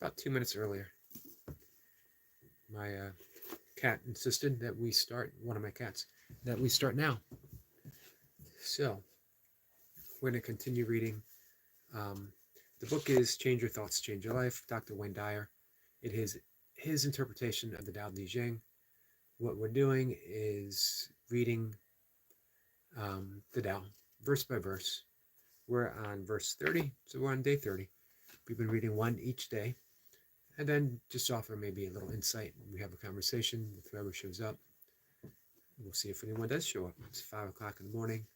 about 2 minutes earlier. My cat insisted that we start, one of my cats, that we start now. So, we're going to continue reading. The book is Change Your Thoughts, Change Your Life, Dr. Wayne Dyer. It is his interpretation of the Tao Te Ching. What we're doing is reading the Tao, verse by verse. We're on verse 30, so we're on day 30. We've been reading one each day, and then just offer maybe a little insight. We have a conversation with whoever shows up. We'll see if anyone does show up. It's 5 o'clock in the morning.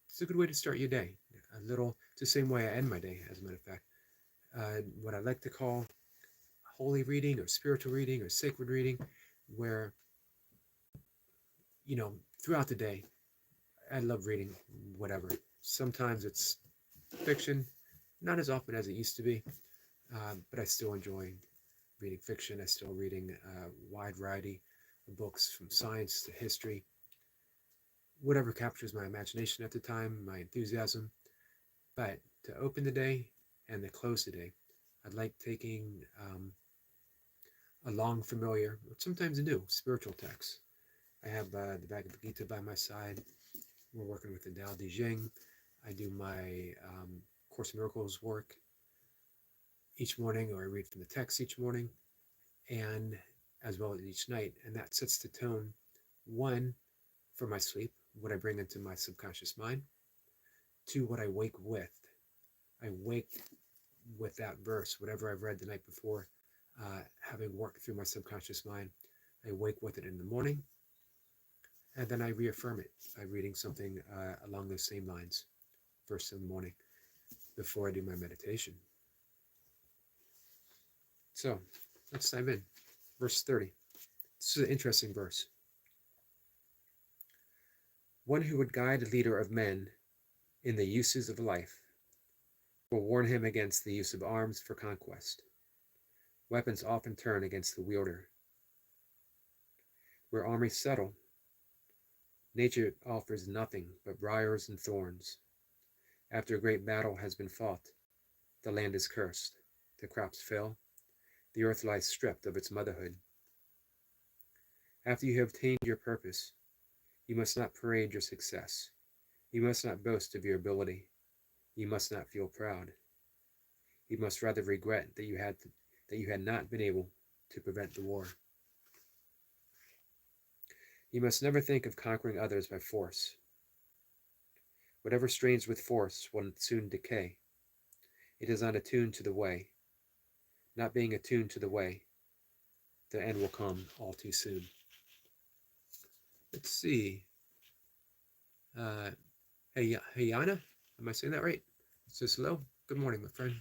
It's a good way to start your day. It's the same way I end my day, as a matter of fact. What I like to call holy reading or spiritual reading or sacred reading, where, throughout the day, I love reading whatever. Sometimes it's fiction, not as often as it used to be, but I still enjoy reading fiction. I still reading a wide variety of books, from science to history, whatever captures my imagination at the time, my enthusiasm. But to open the day and to close the day, I'd like taking a long, familiar, sometimes a new spiritual text. I have the Bhagavad Gita by my side. We're working with the Tao Te Ching. I do my Course in Miracles work each morning, or I read from the text each morning, and as well as each night. And that sets the tone, one, for my sleep, what I bring into my subconscious mind, two, what I wake with. I wake with that verse, whatever I've read the night before, having worked through my subconscious mind. I wake with it in the morning, and then I reaffirm it by reading something along those same lines, first in the morning, before I do my meditation. So, let's dive in. Verse 30. This is an interesting verse. One who would guide a leader of men in the uses of life will warn him against the use of arms for conquest. Weapons often turn against the wielder. Where armies settle, nature offers nothing but briars and thorns. After a great battle has been fought, the land is cursed, the crops fail, the earth lies stripped of its motherhood. After you have attained your purpose, you must not parade your success. You must not boast of your ability. You must not feel proud. You must rather regret that you had not been able to prevent the war. You must never think of conquering others by force. Whatever strains with force will soon decay. It is not attuned to the way. Not being attuned to the way, the end will come all too soon. Let's see. Hey, Yana, am I saying that right? It says hello. Good morning, my friend.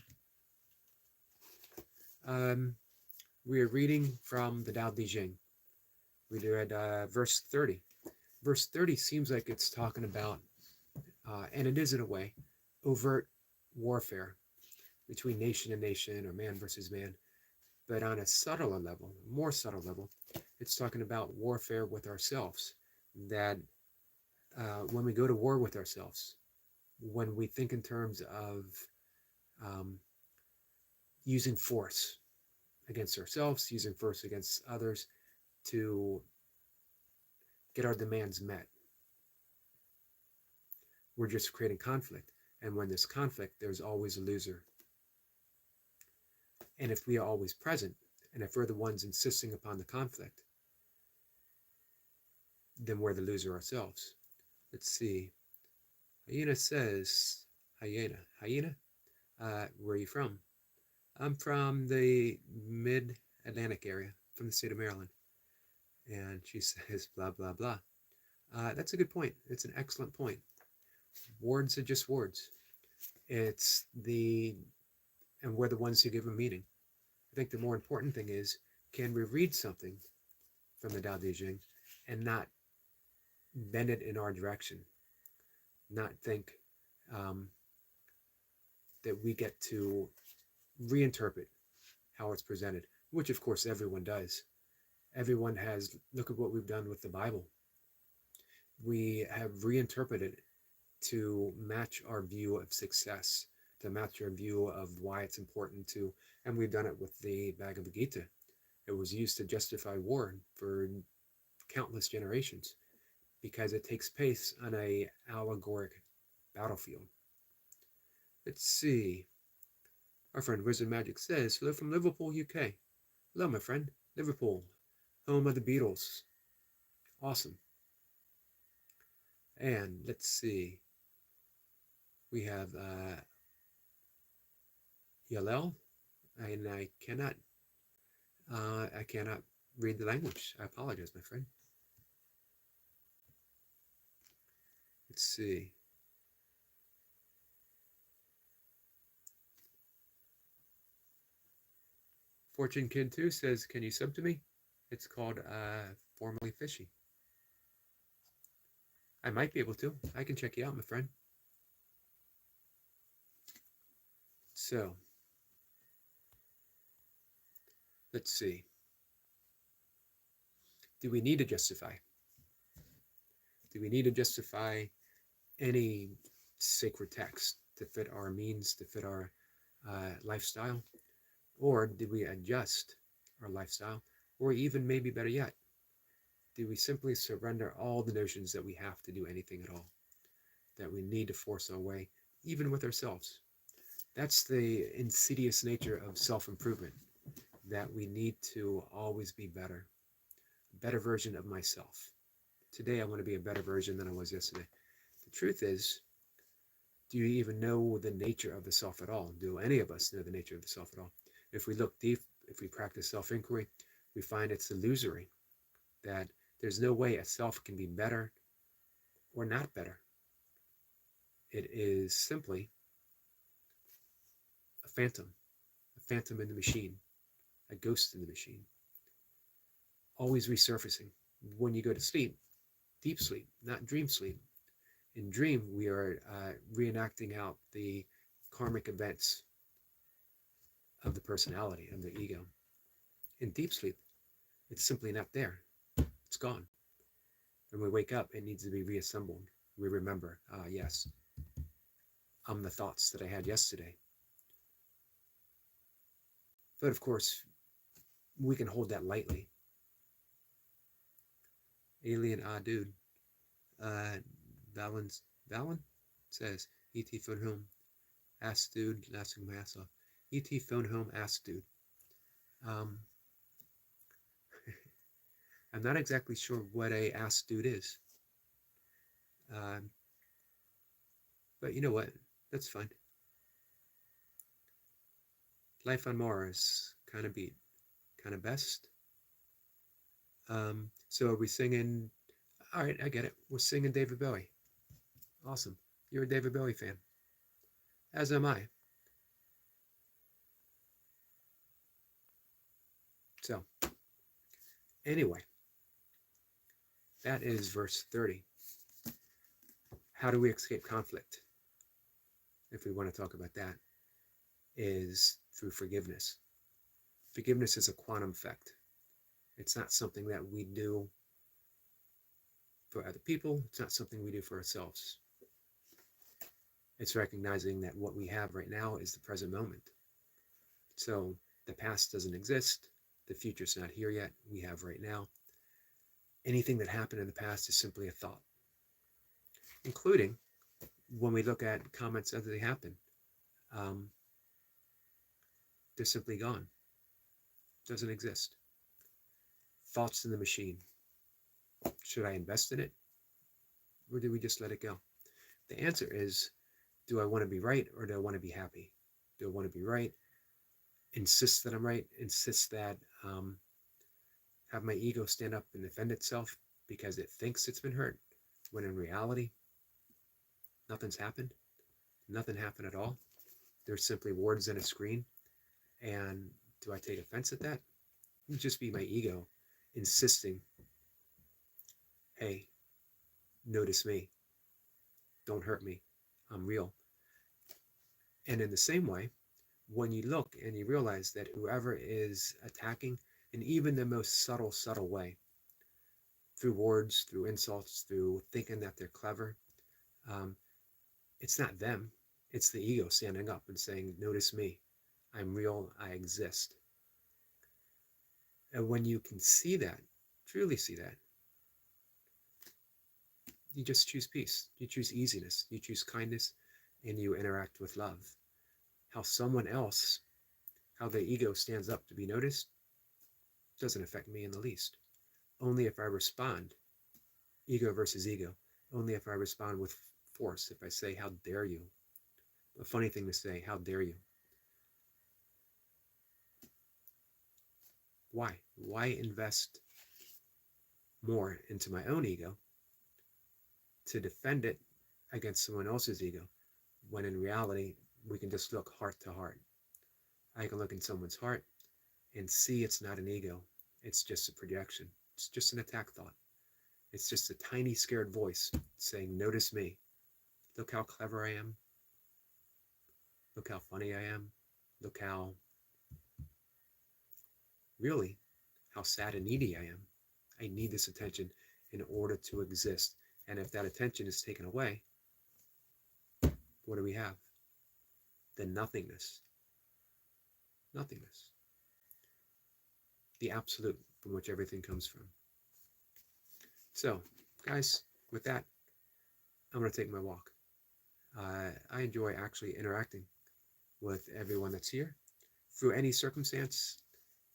We are reading from the Tao Te Ching. We read verse 30. Verse 30 seems like it's talking about, and it is in a way, overt warfare between nation and nation, or man versus man. But on a subtler level, more subtle level, it's talking about warfare with ourselves. That when we go to war with ourselves, when we think in terms of using force against ourselves, using force against others to get our demands met, we're just creating conflict. And when there's conflict, there's always a loser. And if we are always present, and if we're the ones insisting upon the conflict, then we're the loser ourselves. Let's see. Hyena says, Hyena, where are you from? I'm from the mid-Atlantic area, from the state of Maryland. And she says, blah, blah, blah. That's a good point. It's an excellent point. Words are just words. And we're the ones who give them meaning. I think the more important thing is, can we read something from the Tao Te Ching and not bend it in our direction? Not think that we get to reinterpret how it's presented, which of course everyone does. Everyone has, look at what we've done with the Bible. We have reinterpreted to match our view of success, the master view of why it's important to, and we've done it with the Bhagavad Gita. It was used to justify war for countless generations because it takes place on a allegoric battlefield. Let's see. Our friend Wizard Magic says, hello from Liverpool, UK. Hello, my friend. Liverpool, home of the Beatles. Awesome. And let's see. We have Yalel, and I cannot read the language. I apologize, my friend. Let's see. Fortune Kid 2 says, can you sub to me? It's called Formerly Fishy. I might be able to. I can check you out, my friend. So, let's see. Do we need to justify? Do we need to justify any sacred text to fit our means, to fit our lifestyle? Or do we adjust our lifestyle? Or even maybe better yet, do we simply surrender all the notions that we have to do anything at all? That we need to force our way, even with ourselves? That's the insidious nature of self-improvement, that we need to always be better. A better version of myself. Today I want to be a better version than I was yesterday. The truth is, do you even know the nature of the self at all? Do any of us know the nature of the self at all? If we look deep, if we practice self-inquiry, we find it's illusory, that there's no way a self can be better or not better. It is simply a phantom in the machine, a ghost in the machine, always resurfacing. When you go to sleep, deep sleep, not dream sleep. In dream, we are reenacting out the karmic events of the personality, of the ego. In deep sleep, it's simply not there. It's gone. When we wake up, it needs to be reassembled. We remember, yes, I'm the thoughts that I had yesterday. But of course, we can hold that lightly. Alien, dude. Valen says, E.T. phone home, ask dude, laughing my ass off. E.T. phone home, ask dude. I'm not exactly sure what a ask dude is. But you know what? That's fine. Life on Mars, kind of beat, kind of best. So are we singing? All right, I get it. We're singing David Bowie. Awesome. You're a David Bowie fan. As am I. So, anyway, that is verse 30. How do we escape conflict? If we want to talk about that, is through forgiveness. Forgiveness is a quantum effect. It's not something that we do for other people. It's not something we do for ourselves. It's recognizing that what we have right now is the present moment. So the past doesn't exist. The future's not here yet. We have right now. Anything that happened in the past is simply a thought, including when we look at comments as they happen. They're simply gone. Doesn't exist. Thoughts in the machine. Should I invest in it? Or do we just let it go? The answer is, do I want to be right or do I want to be happy? Do I want to be right? Insist that I'm right? Insist that have my ego stand up and defend itself because it thinks it's been hurt, when in reality, nothing's happened. Nothing happened at all. There's simply words in a screen. And do I take offense at that? It would just be my ego insisting, hey, notice me. Don't hurt me. I'm real. And in the same way, when you look and you realize that whoever is attacking, in even the most subtle way, through words, through insults, through thinking that they're clever, it's not them. It's the ego standing up and saying, notice me. I'm real. I exist. And when you can see that, truly see that, you just choose peace. You choose easiness. You choose kindness, and you interact with love. How someone else, how the ego stands up to be noticed, doesn't affect me in the least. Only if I respond, ego versus ego, only if I respond with force. If I say, how dare you? A funny thing to say, how dare you? Why? Why invest more into my own ego to defend it against someone else's ego, when in reality, we can just look heart to heart. I can look in someone's heart and see it's not an ego. It's just a projection. It's just an attack thought. It's just a tiny scared voice saying, notice me. Look how clever I am. Look how funny I am. Look how, really, how sad and needy I am. I need this attention in order to exist. And if that attention is taken away, what do we have? The nothingness. Nothingness. The absolute from which everything comes from. So, guys, with that, I'm going to take my walk. I enjoy actually interacting with everyone that's here through any circumstance,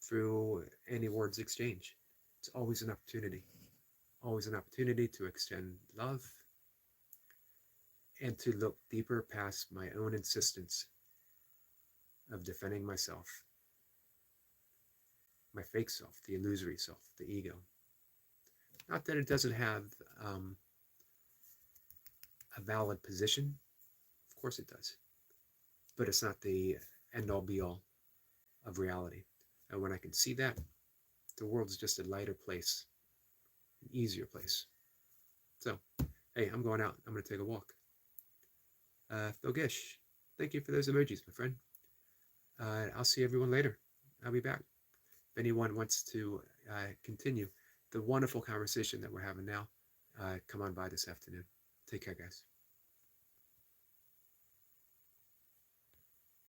through any words exchange. It's always an opportunity to extend love and to look deeper past my own insistence of defending myself, my fake self, the illusory self, the ego. Not that it doesn't have a valid position, of course it does, but it's not the end-all be-all of reality. And when I can see that, the world's just a lighter place, an easier place. So, hey, I'm going out. I'm going to take a walk. Phil Gish, thank you for those emojis, my friend. I'll see everyone later. I'll be back. If anyone wants to continue the wonderful conversation that we're having now, come on by this afternoon. Take care, guys.